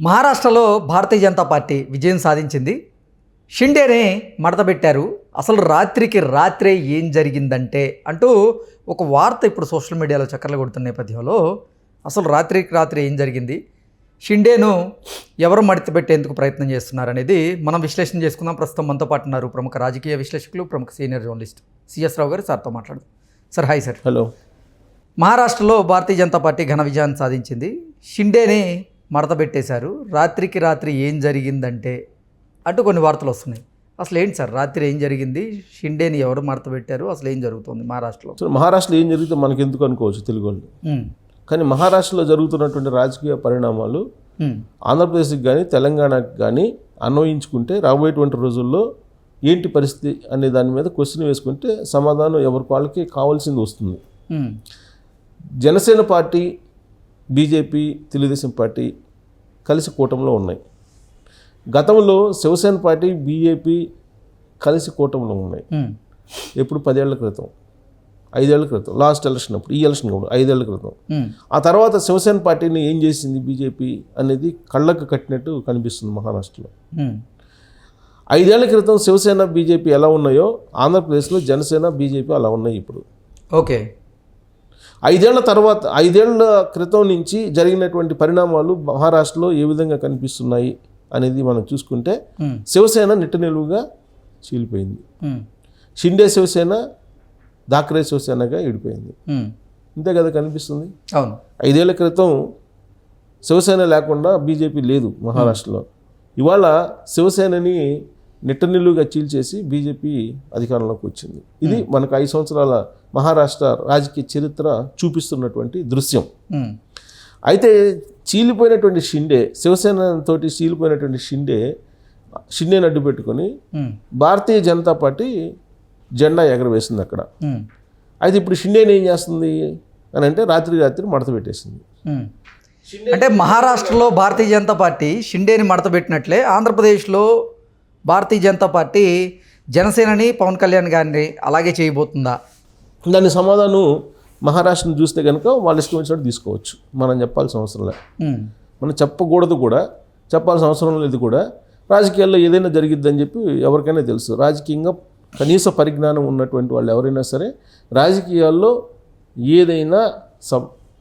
మహారాష్ట్రలో భారతీయ జనతా పార్టీ విజయం సాధించింది. షిండేనే మడతబెట్టారు. అసలు రాత్రికి రాత్రే ఏం జరిగిందంటే అంటూ ఒక వార్త ఇప్పుడు సోషల్ మీడియాలో చక్కర్లు కొడుతున్న నేపథ్యంలో అసలు రాత్రికి రాత్రి ఏం జరిగింది, షిండేను ఎవరు మడతబెట్టేందుకు ప్రయత్నం చేస్తున్నారనేది మనం విశ్లేషణ చేసుకుందాం. ప్రస్తుతం మనతో పాటు ఉన్నారు ప్రముఖ రాజకీయ విశ్లేషకులు, ప్రముఖ సీనియర్ జర్నలిస్ట్ సిఎస్ రావు గారు. సార్తో మాట్లాడదాం. Sir, hi sir. హలో. మహారాష్ట్రలో భారతీయ జనతా పార్టీ ఘన విజయాన్ని సాధించింది. షిండేని మడతబెట్టేశారు. రాత్రికి రాత్రి ఏం జరిగిందంటే అంటూ కొన్ని వార్తలు వస్తున్నాయి. అసలు ఏంటి సార్, రాత్రి ఏం జరిగింది, షిండేని ఎవరు మడతబెట్టారు, అసలు ఏం జరుగుతుంది మహారాష్ట్రలో? మహారాష్ట్రలో ఏం జరిగితే మనకి ఎందుకు అనుకోవచ్చు తెలుగు వాళ్ళు. కానీ మహారాష్ట్రలో జరుగుతున్నటువంటి రాజకీయ పరిణామాలు ఆంధ్రప్రదేశ్కి కానీ తెలంగాణకి కానీ అన్వయించుకుంటే రాబోయేటువంటి రోజుల్లో ఏంటి పరిస్థితి అనే దాని మీద క్వశ్చన్ వేసుకుంటే సమాధానం ఎవరికి వాళ్ళకి కావాల్సింది వస్తుంది. Janasena party, BJP, Telugu Desam party కలిసి కూటమిలో ఉన్నాయి. గతంలో శివసేన పార్టీ, బీజేపీ కలిసి కూటమిలో ఉన్నాయి. ఎప్పుడు 10 ఏళ్ల క్రితం, 5 ఏళ్ల క్రితం, లాస్ట్ ఎలక్షన్ అప్పుడు, ఈ ఎలక్షన్ కూడా 5 ఏళ్ల క్రితం. ఆ తర్వాత శివసేన పార్టీని ఏం చేసింది బీజేపీ అనేది కళ్ళకు కట్టినట్టు కనిపిస్తుంది మహారాష్ట్రలో. 5 ఏళ్ల క్రితం శివసేన, బీజేపీ ఎలా ఉన్నాయో ఆంధ్రప్రదేశ్లో జనసేన, బీజేపీ అలా ఉన్నాయి ఇప్పుడు. ఓకే. 5 ఏళ్ల తర్వాత, 5 ఏళ్ల క్రితం నుంచి జరిగినటువంటి పరిణామాలు మహారాష్ట్రలో ఏ విధంగా కనిపిస్తున్నాయి అనేది మనం చూసుకుంటే శివసేన నిట్ట నిలువుగా చీలిపోయింది. షిండే శివసేన థాకరే శివసేనగా విడిపోయింది. ఇంతే కదా కనిపిస్తుంది. అవును. 5 ఏళ్ల క్రితం శివసేన లేకుండా బీజేపీ లేదు మహారాష్ట్రలో. ఇవాళ శివసేనని నిట్ట నిలువుగా చీల్చేసి బీజేపీ అధికారంలోకి వచ్చింది. ఇది మనకు 5 సంవత్సరాల మహారాష్ట్ర రాజకీయ చరిత్ర చూపిస్తున్నటువంటి దృశ్యం. అయితే చీలిపోయినటువంటి షిండే, శివసేన తోటి చీలిపోయినటువంటి షిండేని అడ్డు పెట్టుకొని భారతీయ జనతా పార్టీ జెండా ఎగరవేసింది అక్కడ. అయితే ఇప్పుడు షిండేని ఏం చేస్తుంది అని అంటే రాత్రి మడత పెట్టేసింది. అంటే మహారాష్ట్రలో భారతీయ జనతా పార్టీ షిండేని మడతబెట్టినట్లే ఆంధ్రప్రదేశ్లో భారతీయ జనతా పార్టీ జనసేనని, పవన్ కళ్యాణ్ గారిని అలాగే చేయబోతుందా? దాని సమాధానం మహారాష్ట్రను చూస్తే కనుక వాళ్ళు ఇష్టం వచ్చినట్టు తీసుకోవచ్చు. మనం చెప్పాల్సిన అవసరం లేదు, మనం చెప్పకూడదు కూడా, చెప్పాల్సిన అవసరం లేదు కూడా. రాజకీయాల్లో ఏదైనా జరిగిద్దని చెప్పి ఎవరికైనా తెలుసు. రాజకీయంగా కనీస పరిజ్ఞానం ఉన్నటువంటి వాళ్ళు ఎవరైనా సరే రాజకీయాల్లో ఏదైనా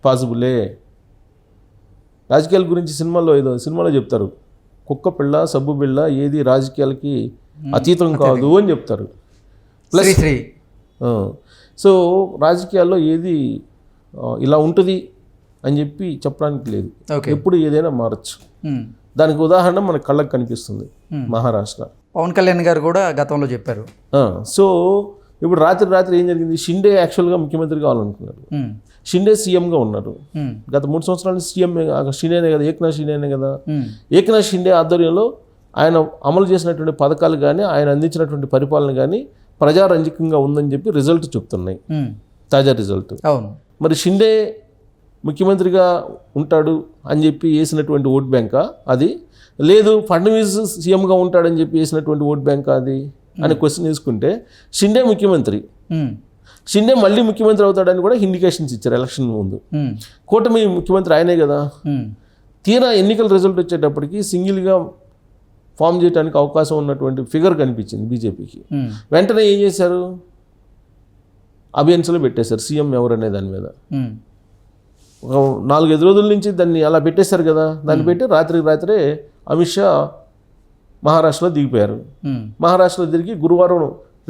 పాసిబులే. రాజకీయాల గురించి సినిమాలో చెప్తారు, కుక్క పిల్ల, సబ్బు బిళ్ళ ఏది రాజకీయాలకి అతీతం కాదు అని చెప్తారు. ప్లస్ సో రాజకీయాల్లో ఏది ఇలా ఉంటుంది అని చెప్పి చెప్పడానికి లేదు. ఎప్పుడు ఏదైనా మారచ్చు. దానికి ఉదాహరణ మన కళ్ళకు కనిపిస్తుంది మహారాష్ట్ర. పవన్ కళ్యాణ్ గారు కూడా గతంలో చెప్పారు. సో ఇప్పుడు రాత్రి ఏం జరిగింది, షిండే యాక్చువల్గా ముఖ్యమంత్రి కావాలనుకున్నారు. షిండే సీఎంగా ఉన్నారు. గత 3 సంవత్సరాలు సీఎం షిండేనే కదా, ఏక్నాథ్ షిండేనే కదా. ఏక్నాథ్ షిండే ఆధ్వర్యంలో ఆయన అమలు చేసినటువంటి పథకాలు కానీ, ఆయన అందించినటువంటి పరిపాలన కానీ ప్రజారంజకంగా ఉందని చెప్పి రిజల్ట్ చెప్తున్నాయి, తాజా రిజల్ట్. అవును. మరి షిండే ముఖ్యమంత్రిగా ఉంటాడు అని చెప్పి వేసినటువంటి ఓట్ బ్యాంకా అది, లేదు ఫడ్నవీస్ సీఎంగా ఉంటాడని చెప్పి వేసినటువంటి ఓట్ బ్యాంకా అది అని క్వశ్చన్ తీసుకుంటే, షిండే ముఖ్యమంత్రి, షిండే మళ్ళీ ముఖ్యమంత్రి అవుతాడని కూడా ఇండికేషన్స్ ఇచ్చారు ఎలక్షన్ ముందు. కూటమి ముఖ్యమంత్రి ఆయనే కదా. తీరా ఎన్నికల రిజల్ట్ వచ్చేటప్పటికి సింగిల్గా ఫామ్ చేయడానికి అవకాశం ఉన్నటువంటి ఫిగర్ కనిపించింది బీజేపీకి. వెంటనే ఏం చేశారు, అభియన్స్లో పెట్టేశారు సీఎం ఎవరు అనే దాని మీద. 4-5 రోజుల నుంచి దాన్ని అలా పెట్టేశారు కదా. దాన్ని పెట్టి రాత్రే అమిత్ షా మహారాష్ట్రలో దిగిపోయారు. మహారాష్ట్రలో తిరిగి గురువారం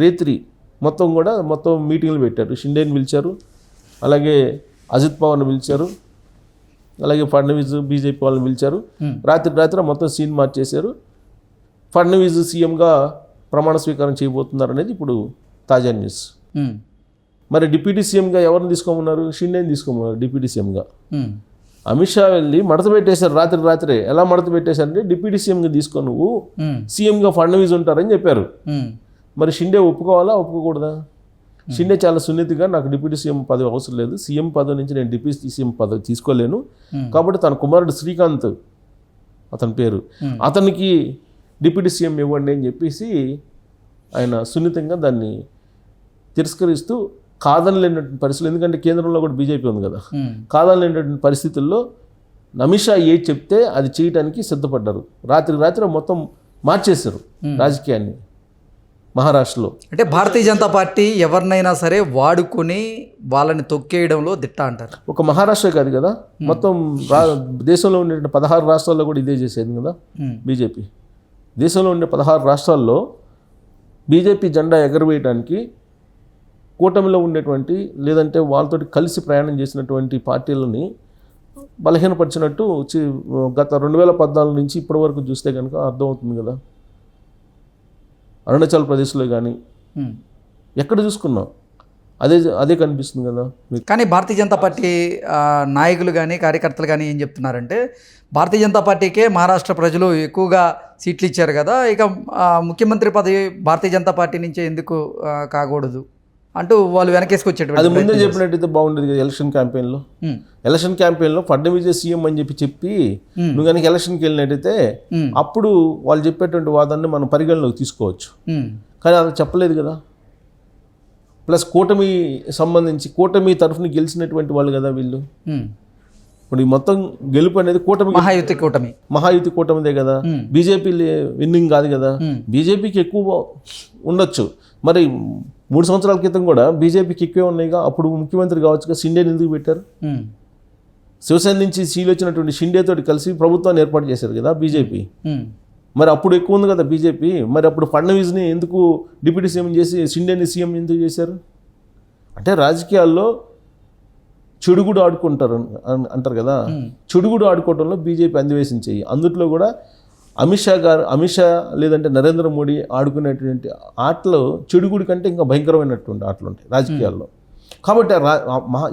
రాత్రి మొత్తం మీటింగ్లు పెట్టారు. షిండేని పిలిచారు, అలాగే అజిత్ పవార్ని పిలిచారు, అలాగే ఫడ్నవీస్ బీజేపీ వాళ్ళని పిలిచారు. రాత్రి మొత్తం సీన్ మార్చేశారు. ఫడ్నవీస్ సీఎంగా ప్రమాణ స్వీకారం చేయబోతున్నారు అనేది ఇప్పుడు తాజా న్యూస్. మరి డిప్యూటీ సీఎంగా ఎవరిని తీసుకోమన్నారు? షిండేని తీసుకోమన్నారు డిప్యూటీ సీఎంగా. అమిత్ షా వెళ్ళి మడత పెట్టేశారు రాత్రే. ఎలా మడత పెట్టేశారంటే, డిప్యూటీ సీఎంగా తీసుకో, నువ్వు సీఎంగా ఫడ్నవీస్ ఉంటారని చెప్పారు. మరి షిండే ఒప్పుకోవాలా, ఒప్పుకోకూడదా? షిండే చాలా సున్నితిగా, నాకు డిప్యూటీ సీఎం పదవి అవసరం లేదు, సీఎం పదవి నుంచి నేను డిప్యూటీ సీఎం పదవి తీసుకోలేను, కాబట్టి తన కుమారుడు శ్రీకాంత్ అతని పేరు, అతనికి డిప్యూటీ సీఎం ఇవ్వండి అని చెప్పేసి ఆయన సున్నితంగా దాన్ని తిరస్కరిస్తూ కాదనలేనటువంటి పరిస్థితులు, ఎందుకంటే కేంద్రంలో కూడా బీజేపీ ఉంది కదా, కాదనలేనటువంటి పరిస్థితుల్లో అమిత్ షా ఏది చెప్తే అది చేయడానికి సిద్ధపడ్డారు. రాత్రి మొత్తం మార్చేశారు రాజకీయాన్ని మహారాష్ట్రలో. అంటే భారతీయ జనతా పార్టీ ఎవరినైనా సరే వాడుకొని వాళ్ళని తొక్కేయడంలో దిట్ట అంటారు. ఒక మహారాష్ట్ర కాదు కదా, మొత్తం దేశంలో ఉండే 16 రాష్ట్రాల్లో కూడా ఇదే చేసేది కదా బీజేపీ. దేశంలో ఉండే 16 రాష్ట్రాల్లో బీజేపీ జెండా ఎగరవేయడానికి కూటమిలో ఉండేటువంటి లేదంటే వాళ్ళతో కలిసి ప్రయాణం చేసినటువంటి పార్టీలని బలహీనపరిచినట్టు గత 2014 నుంచి ఇప్పటి వరకు చూస్తే కనుక అర్థమవుతుంది కదా. అరుణాచల్ ప్రదేశ్లో కానీ ఎక్కడ చూసుకున్నాం అదే కనిపిస్తుంది కదా. కానీ భారతీయ జనతా పార్టీ నాయకులు కానీ కార్యకర్తలు కానీ ఏం చెప్తున్నారంటే భారతీయ జనతా పార్టీకే మహారాష్ట్ర ప్రజలు ఎక్కువగా సీట్లు ఇచ్చారు కదా, ఇక ముఖ్యమంత్రి పదవి భారతీయ జనతా పార్టీ నుంచే ఎందుకు కాకూడదు అంటూ వాళ్ళు వెనకేసుకొచ్చేటువంటి అది ముందే చెప్పినట్టయితే బాగుండేది కదా. ఎలక్షన్ క్యాంపెయిన్లో ఫడ్నవీస్ సీఎం అని చెప్పి నువ్వు కనుక ఎలక్షన్కి వెళ్ళినట్టయితే అప్పుడు వాళ్ళు చెప్పేటువంటి వాదాన్ని మనం పరిగణలోకి తీసుకోవచ్చు. కానీ అది చెప్పలేదు కదా. ప్లస్ కూటమి తరఫున గెలిచినటువంటి వాళ్ళు కదా వీళ్ళు. ఇప్పుడు ఈ మొత్తం గెలుపు అనేది మహాయుతి కూటమిదే కదా. బీజేపీ విన్నింగ్ కాదు కదా. బీజేపీకి ఎక్కువ ఉండొచ్చు. మరి 3 సంవత్సరాల క్రితం కూడా బీజేపీకి ఎక్కువే ఉన్నాయిగా. అప్పుడు ముఖ్యమంత్రి కావచ్చుగా. షిండేని ఎందుకు పెట్టారు? శివసేన నుంచి సీలు వచ్చినటువంటి షిండేతో కలిసి ప్రభుత్వాన్ని ఏర్పాటు చేశారు కదా బీజేపీ. మరి అప్పుడు ఎక్కువ ఉంది కదా బీజేపీ. మరి అప్పుడు ఫడ్నవీస్ని ఎందుకు డిప్యూటీ సీఎం చేసి షిండేని సీఎం ఎందుకు చేశారు? అంటే రాజకీయాల్లో చెడుగుడు ఆడుకుంటారు అంటారు కదా. చెడుగుడు ఆడుకోవడంలో బీజేపీ అందివేశం చెయ్యి. అందుట్లో కూడా అమిత్ షా లేదంటే నరేంద్ర మోడీ ఆడుకునేటువంటి ఆటలు చెడుగుడి కంటే ఇంకా భయంకరమైనటువంటి ఆటలు ఉంటాయి రాజకీయాల్లో. కాబట్టి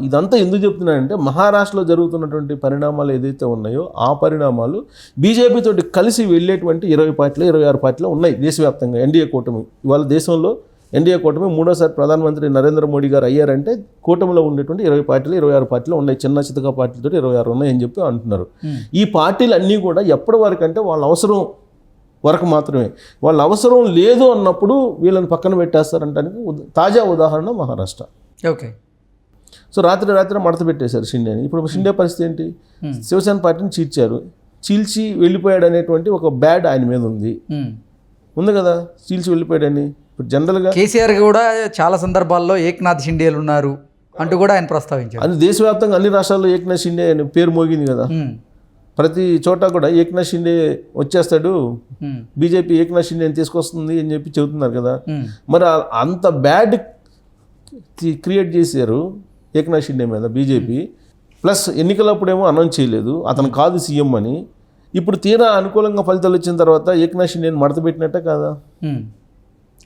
ఇదంతా ఎందుకు చెప్తున్నానంటే మహారాష్ట్రలో జరుగుతున్నటువంటి పరిణామాలు ఏదైతే ఉన్నాయో ఆ పరిణామాలు బీజేపీ తోటి కలిసి వెళ్ళేటువంటి 20 పార్టీలు 26 పార్టీలు ఉన్నాయి దేశవ్యాప్తంగా. ఎన్డీఏ కూటమి ఇవాళ దేశంలో ఎన్డీఏ కూటమి మూడోసారి ప్రధానమంత్రి నరేంద్ర మోడీ గారు అయ్యారంటే కూటమిలో ఉండేటువంటి 20 పార్టీలు 26 పార్టీలు ఉన్నాయి. చిన్న చితక పార్టీలతో 26 ఉన్నాయని చెప్పి అంటున్నారు. ఈ పార్టీలు అన్నీ కూడా ఎప్పటి వరకు అంటే వాళ్ళ అవసరం వరకు మాత్రమే. వాళ్ళ అవసరం లేదు అన్నప్పుడు వీళ్ళని పక్కన పెట్టేస్తారంటానికి తాజా ఉదాహరణ మహారాష్ట్ర. ఓకే. సో రాత్రి మడత పెట్టేశారు షిండేని. ఇప్పుడు షిండే పరిస్థితి ఏంటి? శివసేన పార్టీని చీల్చి వెళ్ళిపోయాడు అనేటువంటి ఒక బ్యాడ్ ఆయన మీద ఉంది కదా. చీల్చి వెళ్ళిపోయాడని ఇప్పుడు జనరల్గా కేసీఆర్ కూడా చాలా సందర్భాల్లో ఏక్నాథ్ షిండేలు ఉన్నారు అంటూ కూడా ఆయన ప్రస్తావించారు. అది దేశవ్యాప్తంగా అన్ని రాష్ట్రాల్లో ఏక్నాథ్ షిండే అని పేరు మోగింది కదా. ప్రతి చోట కూడా ఏక్నాథ్ షిండే వచ్చేస్తాడు, బీజేపీ ఏక్నాథ్ షిండేని తీసుకొస్తుంది అని చెప్పి చెబుతున్నారు కదా. మరి అంత బ్యాడ్ క్రియేట్ చేశారు ఏక్నాథ్ షిండే మీద బీజేపీ. ప్లస్ ఎన్నికలప్పుడేమో అనౌన్స్ చేయలేదు అతను కాదు సీఎం అని. ఇప్పుడు తీరా అనుకూలంగా ఫలితాలు వచ్చిన తర్వాత ఏక్నాథ్ షిండేని మడత పెట్టినట్టే కదా,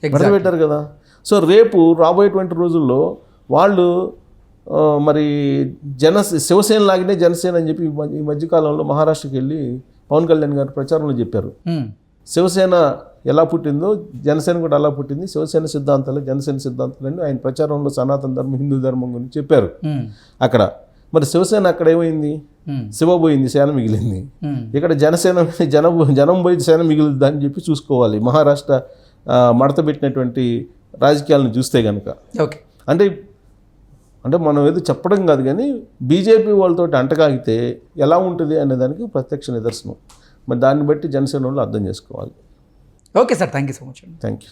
మడత పెట్టారు కదా. సో రేపు రాబోయేటువంటి రోజుల్లో వాళ్ళు మరి శివసేన లాగానే జనసేన అని చెప్పి ఈ మధ్యకాలంలో మహారాష్ట్రకి వెళ్ళి పవన్ కళ్యాణ్ గారు ప్రచారంలో చెప్పారు. శివసేన ఎలా పుట్టిందో జనసేన కూడా అలా పుట్టింది. శివసేన సిద్ధాంతాలు జనసేన సిద్ధాంతాలు ఆయన ప్రచారంలో సనాతన ధర్మం హిందూ ధర్మం గురించి చెప్పారు అక్కడ. మరి శివసేన అక్కడ ఏమైంది? శివ పోయింది, సేన మిగిలింది. ఇక్కడ జనం పోయి సేన మిగిలింది అని చెప్పి చూసుకోవాలి మహారాష్ట్ర మడత పెట్టినటువంటి రాజకీయాలను చూస్తే కనుక. ఓకే. అంటే మనం ఏదో చెప్పడం కాదు కానీ బీజేపీ వాళ్ళతో అంటకాగితే ఎలా ఉంటుంది అనేదానికి ప్రత్యక్ష నిదర్శనం. మరి దాన్ని బట్టి జనసేన వాళ్ళు అర్థం చేసుకోవాలి. Okay sir, thank you so much. Thank you.